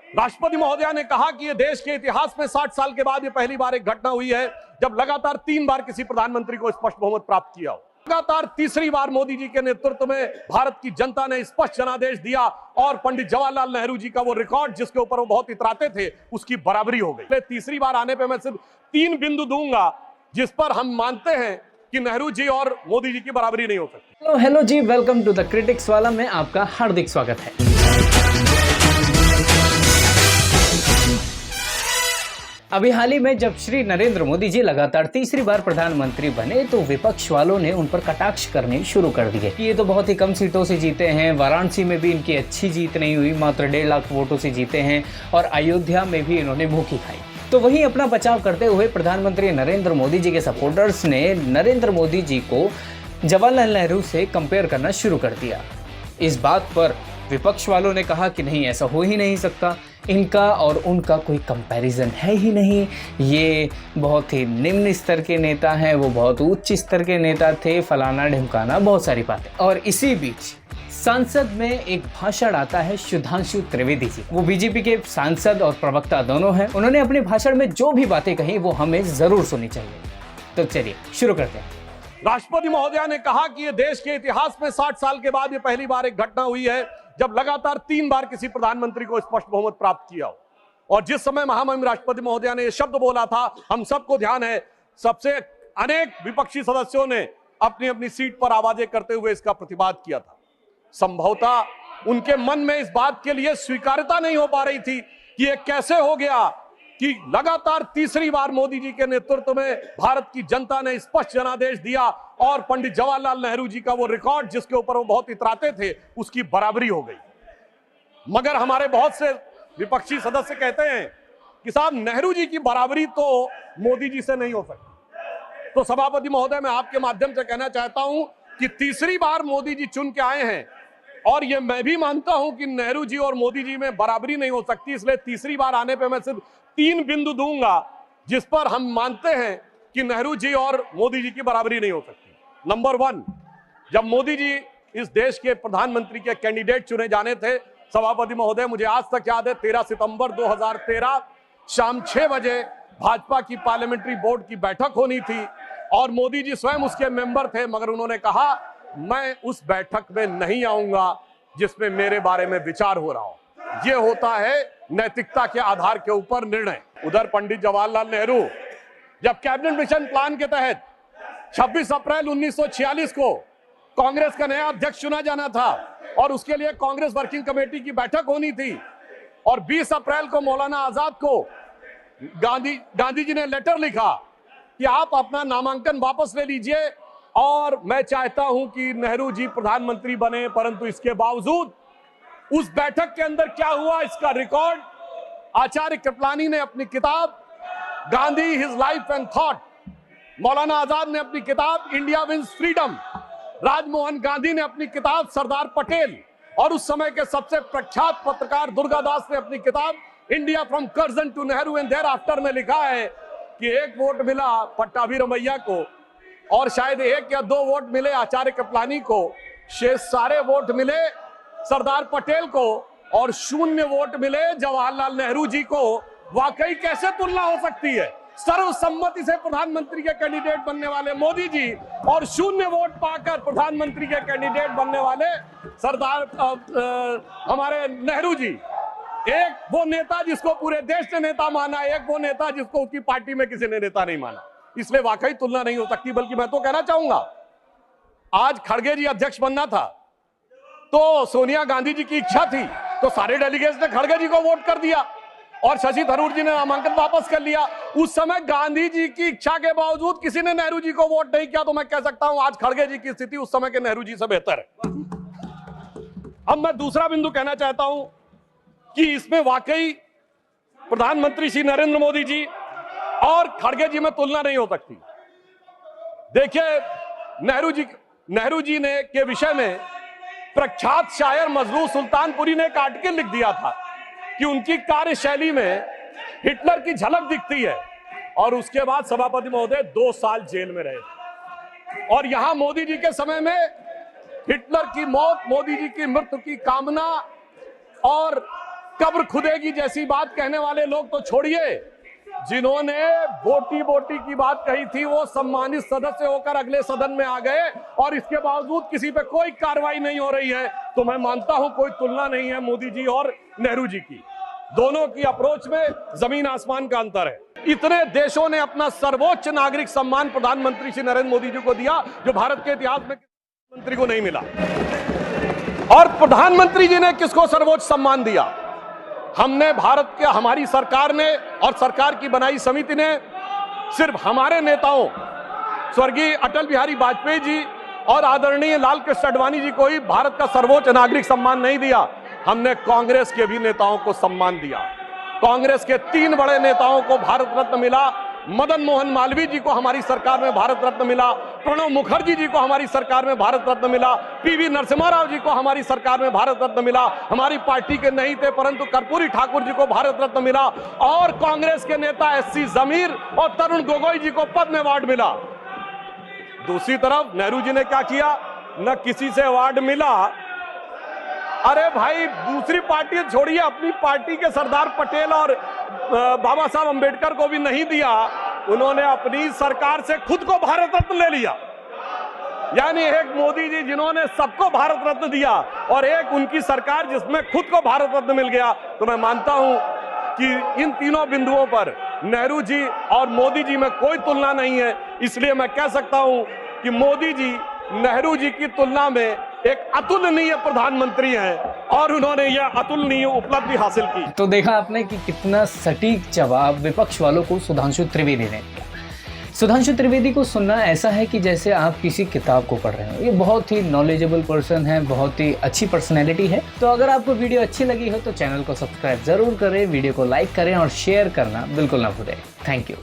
राष्ट्रपति महोदया ने कहा कि ये देश के इतिहास में 60 साल के बाद ये पहली बार एक घटना हुई है जब लगातार 3 बार किसी प्रधानमंत्री को स्पष्ट बहुमत प्राप्त किया हो। लगातार तीसरी बार मोदी जी के नेतृत्व में भारत की जनता ने स्पष्ट जनादेश दिया और पंडित जवाहरलाल नेहरू जी का वो रिकॉर्ड जिसके ऊपर वो बहुत इतराते थे उसकी बराबरी हो गई। तीसरी बार आने पे मैं सिर्फ 3 बिंदु दूंगा जिस पर हम मानते हैं कि नेहरू जी और मोदी जी की बराबरी नहीं हो सकती। हेलो जी, वेलकम टू द क्रिटिक्स वाला में आपका हार्दिक स्वागत है। अभी हाल ही में जब श्री नरेंद्र मोदी जी लगातार तीसरी बार प्रधानमंत्री बने तो विपक्ष वालों ने उन पर कटाक्ष करने शुरू कर दिए कि ये तो बहुत ही कम सीटों से जीते हैं, वाराणसी में भी इनकी अच्छी जीत नहीं हुई, मात्र 1.5 लाख वोटों से जीते हैं और अयोध्या में भी इन्होंने भूखी खाई। तो वहीं अपना बचाव करते हुए प्रधानमंत्री नरेंद्र मोदी जी के सपोर्टर्स ने नरेंद्र मोदी जी को जवाहरलाल नेहरू से कंपेयर करना शुरू कर दिया। इस बात पर विपक्ष वालों ने कहा कि नहीं, ऐसा हो ही नहीं सकता, इनका और उनका कोई कंपैरिजन है ही नहीं, ये बहुत ही निम्न स्तर के नेता हैं, वो बहुत उच्च स्तर के नेता थे, फलाना ढिमकाना, बहुत सारी बातें। और इसी बीच संसद में एक भाषण आता है सुधांशु त्रिवेदी जी, वो बीजेपी के सांसद और प्रवक्ता दोनों हैं। उन्होंने अपने भाषण में जो भी बातें कही वो हमें जरूर सुननी चाहिए। तो चलिए शुरू करते हैं। राष्ट्रपति महोदया ने कहा कि ये देश के इतिहास में 60 साल के बाद ये पहली बार एक घटना हुई है जब लगातार 3 बार किसी प्रधानमंत्री को स्पष्ट बहुमत प्राप्त किया हो। और जिस समय महामहिम राष्ट्रपति महोदया ने यह शब्द बोला था, हम सबको ध्यान है, सबसे अनेक विपक्षी सदस्यों ने अपनी अपनी सीट पर आवाजें करते हुए इसका प्रतिवाद किया था। संभवतः उनके मन में इस बात के लिए स्वीकार्यता नहीं हो पा रही थी कि यह कैसे हो गया कि लगातार तीसरी बार मोदी जी के नेतृत्व में भारत की जनता ने स्पष्ट जनादेश दिया और पंडित जवाहरलाल नेहरू जी का वो रिकॉर्ड जिसके ऊपर वो बहुत इतराते थे उसकी बराबरी हो गई। मगर हमारे बहुत से विपक्षी सदस्य कहते हैं कि साहब, नेहरू जी की बराबरी तो मोदी जी से नहीं हो सकती। तो सभापति महोदय, मैं आपके माध्यम से कहना चाहता हूं कि तीसरी बार मोदी जी चुन के आए हैं और ये मैं भी मानता हूं कि नेहरू जी और मोदी जी में बराबरी नहीं हो सकती, इसलिए तीसरी बार आने पे मैं सिर्फ 3 बिंदु दूंगा जिस पर हम मानते हैं कि नेहरू जी और मोदी जी की बराबरी नहीं हो सकती। नंबर 1, जब मोदी जी इस देश के प्रधानमंत्री के कैंडिडेट चुने जाने थे, सभापति महोदय, मुझे आज तक याद है 13 सितंबर 2013 शाम 6 बजे भाजपा की पार्लियामेंट्री बोर्ड की बैठक होनी थी और मोदी जी स्वयं उसके मेंबर थे, मगर उन्होंने कहा मैं उस बैठक में नहीं आऊंगा जिसमें मेरे बारे में विचार हो रहा हो। यह होता है नैतिकता के आधार के ऊपर निर्णय। उधर पंडित जवाहरलाल नेहरू जब कैबिनेट मिशन प्लान के तहत 26 अप्रैल 1946 को कांग्रेस का नया अध्यक्ष चुना जाना था और उसके लिए कांग्रेस वर्किंग कमेटी की बैठक होनी थी और 20 अप्रैल को मौलाना आजाद को गांधी जी ने लेटर लिखा कि आप अपना नामांकन वापस ले लीजिए और मैं चाहता हूं कि नेहरू जी प्रधानमंत्री बने। परंतु इसके बावजूद उस बैठक के अंदर क्या हुआ, इसका रिकॉर्ड आचार्य कृपलानी ने अपनी किताब Gandhi his life and thought, Maulana Azad ने अपनी किताब India wins freedom, Rajmohan Gandhi ने अपनी किताब सरदार पटेल और उस समय के सबसे प्रख्यात पत्रकार दुर्गादास ने अपनी किताब India from Curzon to Nehru and thereafter में लिखा है कि 1 वोट मिला पट्टाभी रमैया को और शायद 1 या 2 वोट मिले आचार्य कृपलानी को, शेष सारे वोट मिले सरदार पटेल को और 0 वोट मिले जवाहरलाल नेहरू जी को। वाकई कैसे तुलना हो सकती है? सर्वसम्मति से प्रधानमंत्री के कैंडिडेट बनने वाले मोदी जी और 0 वोट पाकर प्रधानमंत्री के कैंडिडेट बनने वाले सरदार हमारे नेहरू जी। एक वो नेता जिसको पूरे देश ने नेता माना, एक वो नेता जिसको उसकी पार्टी में किसी ने नेता नहीं माना। इसलिए वाकई तुलना नहीं हो सकती। बल्कि मैं तो कहना चाहूंगा, आज खड़गे जी अध्यक्ष बनना था तो सोनिया गांधी जी की इच्छा थी तो सारे डेलीगेट्स ने खड़गे जी को वोट कर दिया और शशि थरूर जी ने नामांकन वापस कर लिया। उस समय गांधी जी की इच्छा के बावजूद किसी ने नेहरू जी को वोट नहीं किया। तो मैं कह सकता हूं आज खड़गे जी की स्थिति उस समय के नेहरू जी से बेहतर है। अब मैं दूसरा बिंदु कहना चाहता हूं कि इसमें वाकई प्रधानमंत्री श्री नरेंद्र मोदी जी और खड़गे जी में तुलना नहीं हो सकती। देखिए, नेहरू जी ने के विषय में प्रख्यात शायर मजरूह सुल्तानपुरी ने एक आर्टिकल लिख दिया था कि उनकी कार्यशैली में हिटलर की झलक दिखती है और उसके बाद सभापति महोदय 2 साल जेल में रहे। और यहां मोदी जी के समय में हिटलर की मौत, मोदी जी की मृत्यु की कामना और कब्र खुदेगी जैसी बात कहने वाले लोग तो छोड़िए, जिन्होंने बोटी बोटी की बात कही थी वो सम्मानित सदस्य होकर अगले सदन में आ गए और इसके बावजूद किसी पे कोई कार्रवाई नहीं हो रही है। तो मैं मानता हूं कोई तुलना नहीं है मोदी जी और नेहरू जी की, दोनों की अप्रोच में जमीन आसमान का अंतर है। इतने देशों ने अपना सर्वोच्च नागरिक सम्मान प्रधानमंत्री श्री नरेंद्र मोदी जी को दिया जो भारत के इतिहास में मंत्री को नहीं मिला। और प्रधानमंत्री जी ने किसको सर्वोच्च सम्मान दिया? हमने भारत के, हमारी सरकार ने और सरकार की बनाई समिति ने सिर्फ हमारे नेताओं स्वर्गीय अटल बिहारी वाजपेयी जी और आदरणीय लाल कृष्ण आडवाणी जी को ही भारत का सर्वोच्च नागरिक सम्मान नहीं दिया, हमने कांग्रेस के भी नेताओं को सम्मान दिया। कांग्रेस के 3 बड़े नेताओं को भारत रत्न मिला। मदन मोहन मालवीय जी को हमारी सरकार में भारत रत्न मिला, प्रणब मुखर्जी जी को हमारी सरकार में भारत रत्न मिला, पीवी नरसिम्हा राव जी को हमारी सरकार में भारत रत्न मिला, हमारी पार्टी के नहीं थे परंतु कर्पूरी ठाकुर जी को भारत रत्न मिला, और कांग्रेस के नेता एससी जमीर और तरुण गोगोई जी को पद्म अवार्ड मिला। दूसरी तरफ नेहरू जी ने क्या किया? न किसी से अवार्ड मिला। अरे भाई, दूसरी पार्टी छोड़िए, अपनी पार्टी के सरदार पटेल और बाबा साहब अंबेडकर को भी नहीं दिया, उन्होंने अपनी सरकार से खुद को भारत रत्न ले लिया। यानी एक मोदी जी जिन्होंने सबको भारत रत्न दिया और एक उनकी सरकार जिसमें खुद को भारत रत्न मिल गया। तो मैं मानता हूं कि इन तीनों बिंदुओं पर नेहरू जी और मोदी जी में कोई तुलना नहीं है। इसलिए मैं कह सकता हूं कि मोदी जी नेहरू जी की तुलना में एक अतुलनीय प्रधानमंत्री हैं और उन्होंने यह अतुलनीय उपलब्धि हासिल की। तो देखा आपने कि कितना सटीक जवाब विपक्ष वालों को सुधांशु त्रिवेदी ने दिया। सुधांशु त्रिवेदी को सुनना ऐसा है कि जैसे आप किसी किताब को पढ़ रहे हो। ये बहुत ही नॉलेजेबल पर्सन है, बहुत ही अच्छी पर्सनैलिटी है। तो अगर आपको वीडियो अच्छी लगी हो तो चैनल को सब्सक्राइब जरूर करें, वीडियो को लाइक करें और शेयर करना बिल्कुल ना भूलें। Thank you.